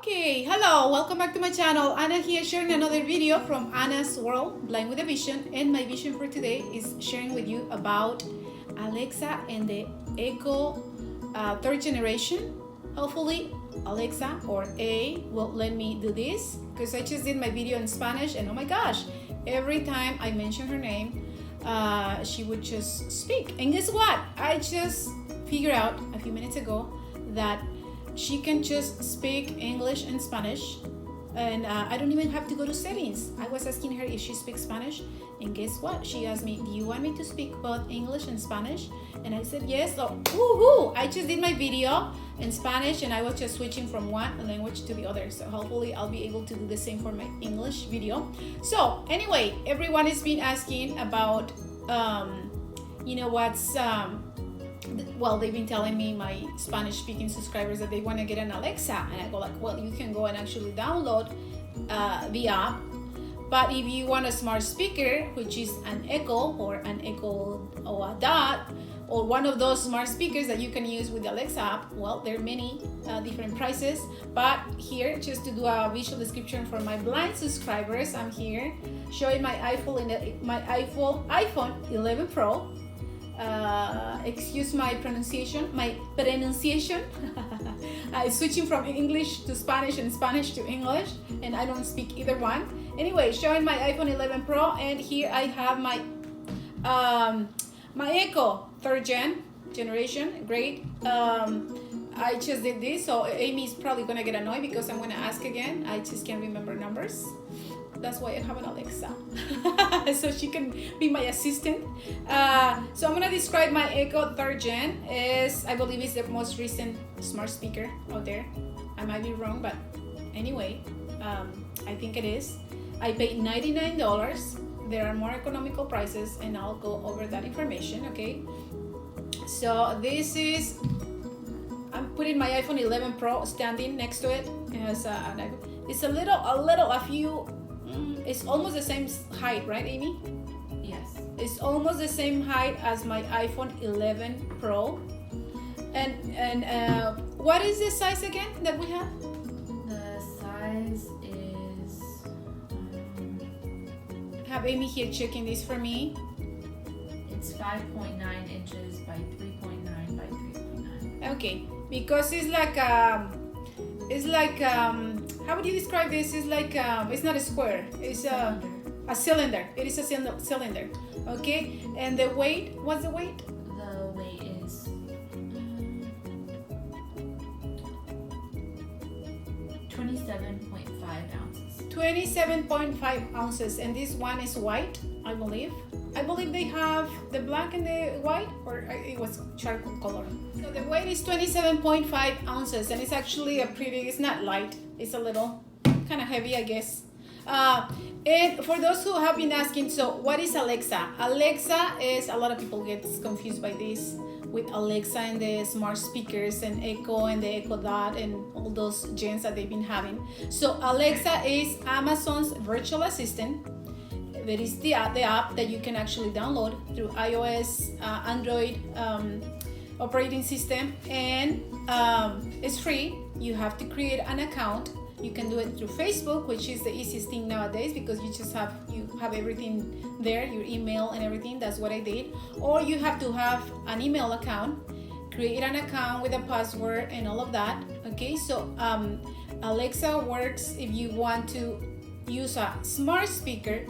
Okay, hello, welcome back to my channel. Anna here sharing another video from Anna's World, Blind with a Vision. And my vision for today is sharing with you about Alexa and the Echo third generation. Hopefully Alexa or A will let me do this because I just did my video in Spanish and oh my gosh, every time I mention her name, she would just speak. And guess what? I just figured out a few minutes ago that she can just speak English and Spanish, and I don't even have to go to settings. I was asking her if she speaks Spanish, and guess what? She asked me, do you want me to speak both English and Spanish? And I said yes. So woohoo! I just did my video in Spanish and I was just switching from one language to the other. So hopefully I'll be able to do the same for my English video. So anyway, everyone has been asking about what's well, they've been telling me, my Spanish speaking subscribers, that they want to get an Alexa, and I go like, well, you can go and actually download the app, but if you want a smart speaker, which is an Echo or an Echo or a Dot or one of those smart speakers that you can use with the Alexa app, well, there are many different prices, but here, just to do a visual description for my blind subscribers, I'm here showing my iPhone 11 Pro. Excuse my pronunciation, switching from English to Spanish and Spanish to English, and I don't speak either one. Anyway, showing my iPhone 11 Pro, and here I have my my Echo third generation. Great. I just did this, so Amy's probably gonna get annoyed because I'm gonna ask again. I just can't remember numbers. That's why I have an Alexa, so she can be my assistant. So I'm gonna describe my Echo third gen. I believe it's the most recent smart speaker out there. I might be wrong, but anyway, I think it is. I paid $99. There are more economical prices, and I'll go over that information. Okay. So this is. I'm putting my iPhone 11 Pro standing next to it. It's it's almost the same height, right, Amy? Yes. It's almost the same height as my iPhone 11 Pro. And what is the size again that we have? The size is. Have Amy here checking this for me. It's 5.9 inches by 3.9 by 3.9. Okay, because it's like how would you describe this? It's like it's not a square. It's a cylinder. It is a cylinder. Okay, and the weight. What's the weight? The weight is 27.5 ounces. 27.5 ounces, and this one is white, I believe. I believe they have the black and the white, or it was charcoal color. So the weight is 27.5 ounces, and it's actually it's not light. It's a little kind of heavy, I guess. And for those who have been asking, so what is Alexa? Alexa is, a lot of people get confused by this with Alexa and the smart speakers and Echo and the Echo Dot and all those gens that they've been having. So Alexa is Amazon's virtual assistant. There is the app that you can actually download through iOS, Android operating system, and it's free. You have to create an account. You can do it through Facebook, which is the easiest thing nowadays because you have everything there, your email and everything. That's what I did. Or you have to have an email account, create an account with a password and all of that. Okay, so Alexa works if you want to use a smart speaker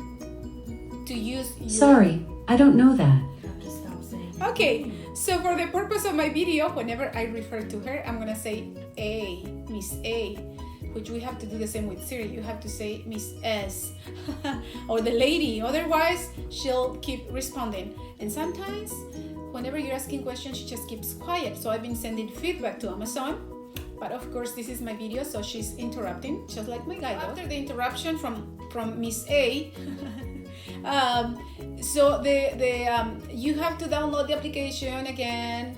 to use Sorry, I don't know that. You have to stop saying. Okay, so for the purpose of my video, whenever I refer to her, I'm gonna say A, Miss A, which we have to do the same with Siri. You have to say Miss S or the lady, otherwise she'll keep responding. And sometimes whenever you're asking questions, she just keeps quiet. So I've been sending feedback to Amazon, but of course this is my video, so she's interrupting, just like my guy. After the interruption from Miss A, so you have to download the application again.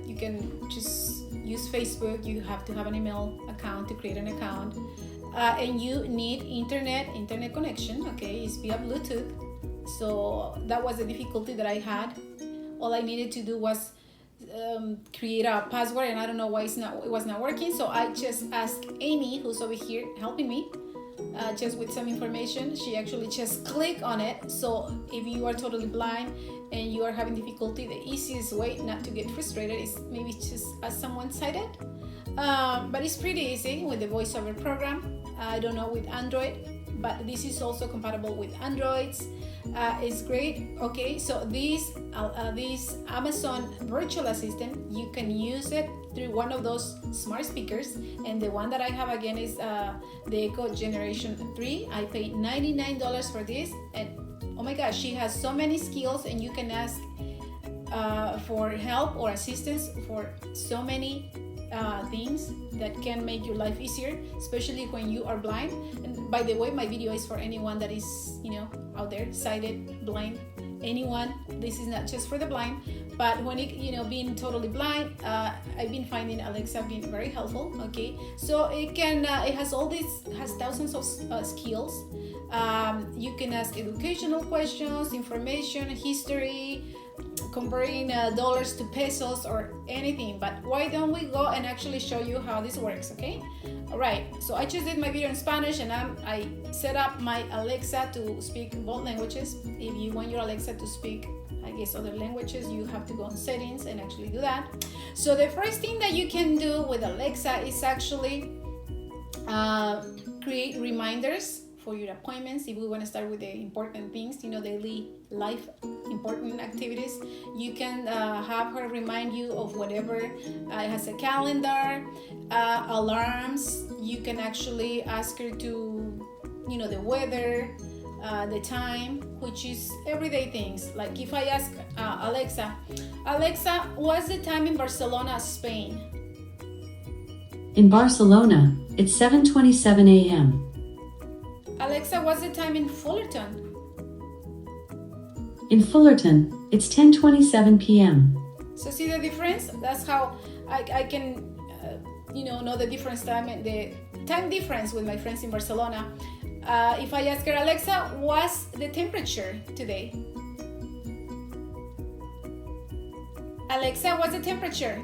You can just use Facebook. You have to have an email account to create an account, and you need internet connection. Okay, it's via Bluetooth. So that was the difficulty that I had. All I needed to do was create a password, and I don't know why it was not working. So I just asked Amy, who's over here helping me, just with some information. She actually just click on it. So if you are totally blind and you are having difficulty, the easiest way not to get frustrated is maybe just as someone sighted. But it's pretty easy with the voiceover program. I don't know with Android, but this is also compatible with Androids. It's great. Okay, so this Amazon virtual assistant, you can use it through one of those smart speakers, and the one that I have again is the Echo Generation 3. I paid $99 for this, and oh my gosh, she has so many skills, and you can ask for help or assistance for so many things that can make your life easier, especially when you are blind. And by the way, my video is for anyone that is, out there, sighted, blind, anyone. This is not just for the blind, but when it, being totally blind, I've been finding Alexa being very helpful. Okay, so it has thousands of skills. You can ask educational questions, information, history, converting dollars to pesos or anything. But why don't we go and actually show you how this works? Okay, all right, so I just did my video in Spanish, and I set up my Alexa to speak both languages. If you want your Alexa to speak, I guess, other languages, you have to go on settings and actually do that. So the first thing that you can do with Alexa is actually create reminders for your appointments. If we want to start with the important things, daily life important activities, you can have her remind you of whatever. It has a calendar, alarms. You can actually ask her to, the weather, the time, which is everyday things. Like if I ask Alexa, what's the time in Barcelona, Spain? In Barcelona, it's 7:27 a.m. Alexa, what's the time in Fullerton? In Fullerton, it's 10:27 p.m. So see the difference? That's how I can, know the difference the time difference with my friends in Barcelona. If I ask her, Alexa, what's the temperature today? Alexa, what's the temperature?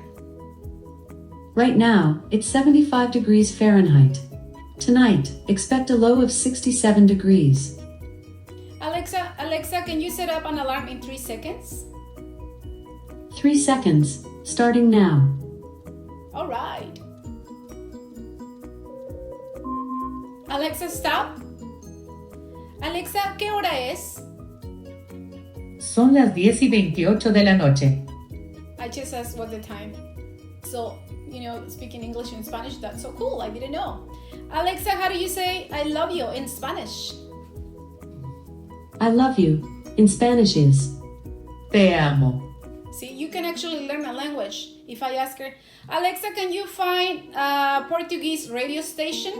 Right now, it's 75 degrees Fahrenheit. Tonight, expect a low of 67 degrees. Alexa, can you set up an alarm in 3 seconds? 3 seconds, starting now. All right. Alexa, stop. Alexa, ¿qué hora es? Son las 10:28 de la noche. I just asked what the time. So, speaking English and Spanish, that's so cool. I didn't know. Alexa, how do you say I love you in Spanish? I love you in Spanish is Te amo. See, you can actually learn a language. If I ask her, Alexa, can you find a Portuguese radio station?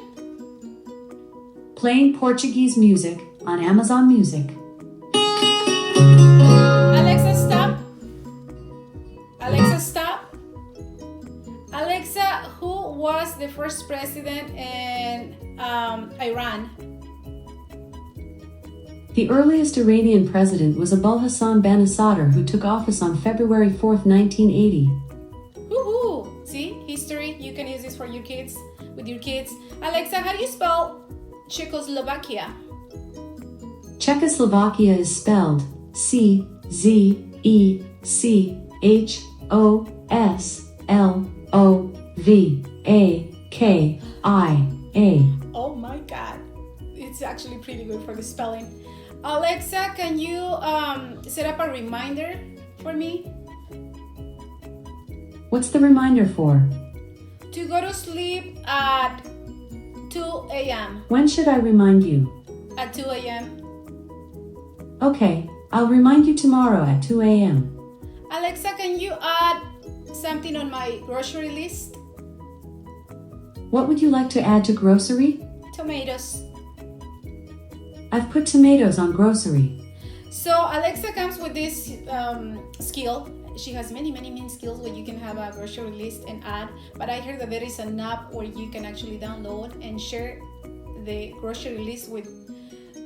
playing Portuguese music on Amazon Music. Alexa, stop. Alexa, stop. Alexa, who was the first president in Iran? The earliest Iranian president was Abul Hassan Banisadr, who took office on February 4th, 1980. Woohoo! See, history, you can use this for your kids, with your kids. Alexa, how do you spell Czechoslovakia? Czechoslovakia is spelled Czechoslovakia. Oh my god, it's actually pretty good for the spelling. Alexa, can you set up a reminder for me? What's the reminder for? To go to sleep at 2 a.m. When should I remind you? At 2 a.m. Okay, I'll remind you tomorrow at 2 a.m. Alexa, can you add something on my grocery list? What would you like to add to grocery? Tomatoes. I've put tomatoes on grocery. So Alexa comes with this skill. She has many skills where you can have a grocery list and add, but I heard that there is an app where you can actually download and share the grocery list with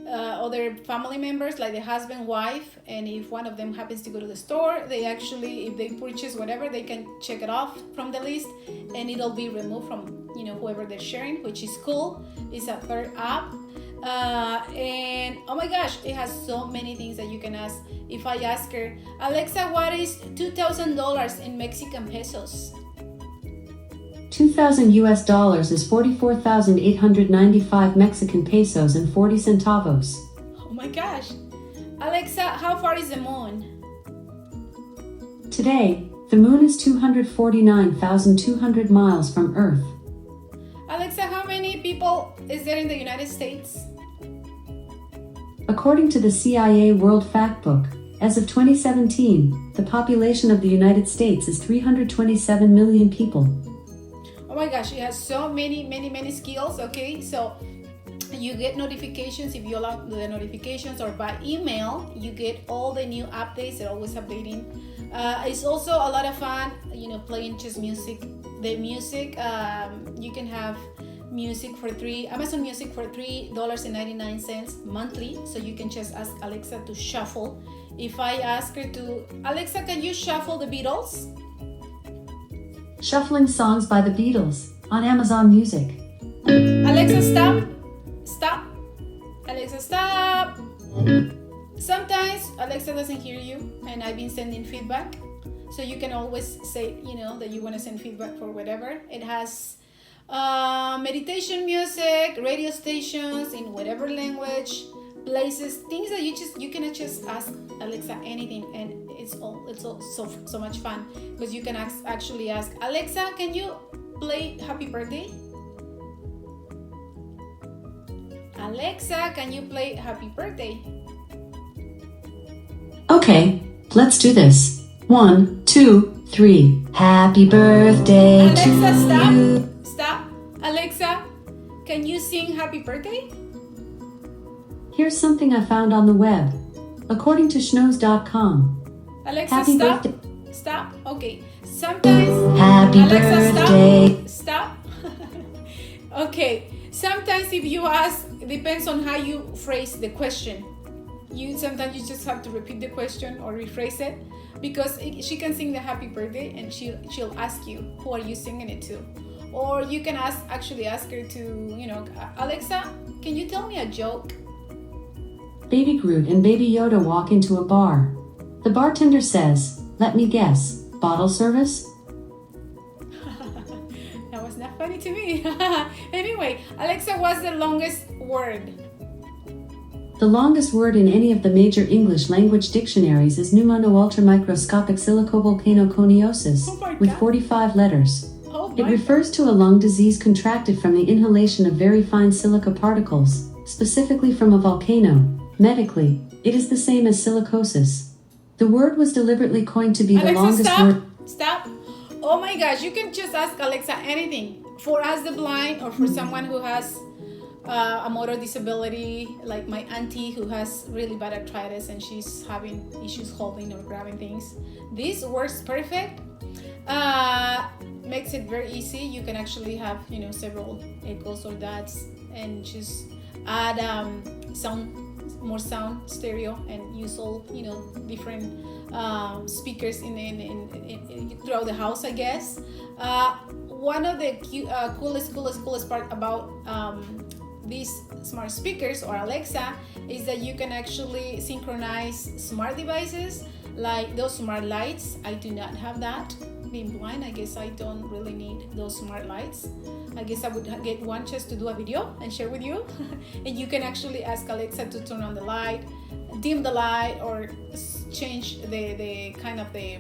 other family members, like the husband, wife, and if one of them happens to go to the store, they actually, if they purchase whatever, they can check it off from the list, and it'll be removed from whoever they're sharing, which is cool. It's a third app. And oh my gosh, it has so many things that you can ask. If I ask her, Alexa, what is $2,000 in Mexican pesos? 2,000 US dollars is 44,895 Mexican pesos and 40 centavos. Oh my gosh. Alexa, how far is the moon? Today, the moon is 249,200 miles from Earth. Alexa, how many people is there in the United States? According to the CIA World Factbook, as of 2017, the population of the United States is 327 million people. Oh my gosh, it has so many skills. Okay, so you get notifications if you allow the notifications, or by email you get all the new updates. They're always updating. It's also a lot of fun, playing just music. The music, you can have music for Amazon Music for $3.99 monthly. So you can just ask Alexa to shuffle. If I ask her to, Alexa, can you shuffle the Beatles? Shuffling songs by the Beatles on Amazon Music. Alexa, stop. Alexa, stop. Sometimes Alexa doesn't hear you, and I've been sending feedback. So you can always say, that you want to send feedback for whatever. It has meditation music, radio stations in whatever language, places, things that you can just ask Alexa anything, and it's all so much fun, because you can actually ask Alexa, can you play Happy Birthday? Alexa, can you play Happy Birthday? Okay, let's do this. 1, 2, 3. Happy birthday Alexa, to you. Stop. Alexa, can you sing Happy Birthday? Here's something I found on the web. According to schnoz.com. Alexa, Happy stop. birthday. Stop. Okay. Sometimes. Happy Alexa, birthday. Stop. Okay. Sometimes if you ask, it depends on how you phrase the question. Sometimes you just have to repeat the question or rephrase it, because she can sing the Happy Birthday, and she'll ask you, who are you singing it to? Or you can actually ask her to, Alexa, can you tell me a joke? Baby Groot and Baby Yoda walk into a bar. The bartender says, "Let me guess, bottle service?" That was not funny to me. Anyway, Alexa, what's the longest word? The longest word in any of the major English language dictionaries is pneumono-ultramicroscopic silicovolcanoconiosis, Oh my with God. 45 letters. Oh It my. refers to a lung disease contracted from the inhalation of very fine silica particles, specifically from a volcano. Medically, it is the same as silicosis. The word was deliberately coined to be the Alexa, longest stop. word. Stop. Oh my gosh, you can just ask Alexa anything. For us, the blind, or for someone who has a motor disability, like my auntie who has really bad arthritis and she's having issues holding or grabbing things. This works perfect. Makes it very easy. You can actually have several echoes or dots, and just add more sound stereo, and use all different speakers in throughout the house, I guess. One of the coolest part about these smart speakers or Alexa is that you can actually synchronize smart devices, like those smart lights. I do not have that. Being blind, I guess I don't really need those smart lights. I guess I would get one just to do a video and share with you. And you can actually ask Alexa to turn on the light, dim the light, or change the kind of the,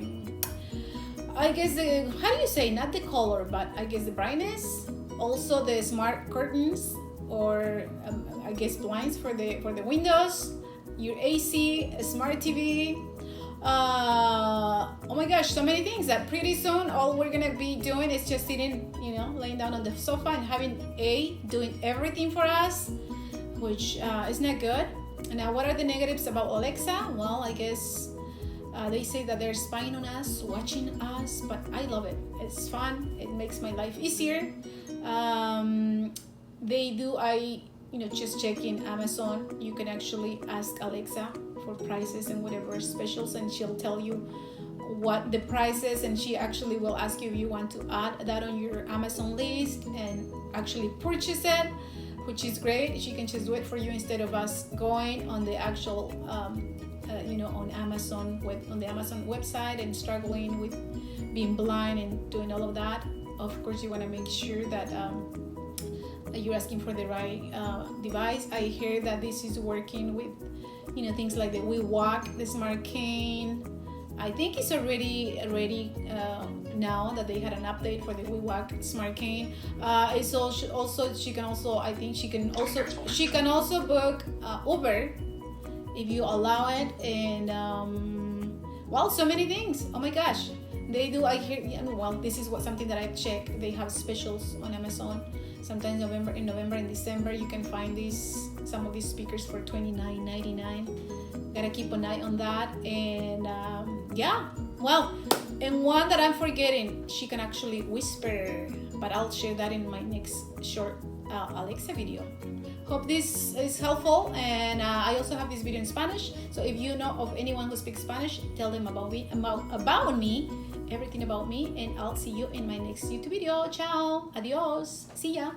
I guess how do you say, not the color, but I guess the brightness. Also the smart curtains, or I guess blinds for the windows, your AC, a smart TV. Oh my gosh, so many things that pretty soon all we're gonna be doing is just sitting, laying down on the sofa and having doing everything for us, which is not good. Now, what are the negatives about Alexa? Well, I guess they say that they're spying on us, watching us, but I love it. It's fun. It makes my life easier. just checking Amazon, you can actually ask Alexa for prices and whatever specials, and she'll tell you what the price is, and she actually will ask you if you want to add that on your Amazon list and actually purchase it, which is great. She can just do it for you instead of us going on the actual on Amazon on the Amazon website and struggling with being blind and doing all of that. Of course, you want to make sure that you're asking for the right device. I hear that this is working with things like the WeWalk, the Smart Cane. I think it's already now that they had an update for the WeWalk Smart Cane. It's also she can also book Uber if you allow it, and so many things. Oh my gosh, they do. I hear. This is something that I check. They have specials on Amazon. Sometimes in November and December, you can find some of these speakers for $29.99. Gotta keep an eye on that. And and one that I'm forgetting, she can actually whisper, but I'll share that in my next short Alexa video. Hope this is helpful, and I also have this video in Spanish, so if you know of anyone who speaks Spanish, tell them about me, everything about me, and I'll see you in my next YouTube video. Ciao, adios, see ya.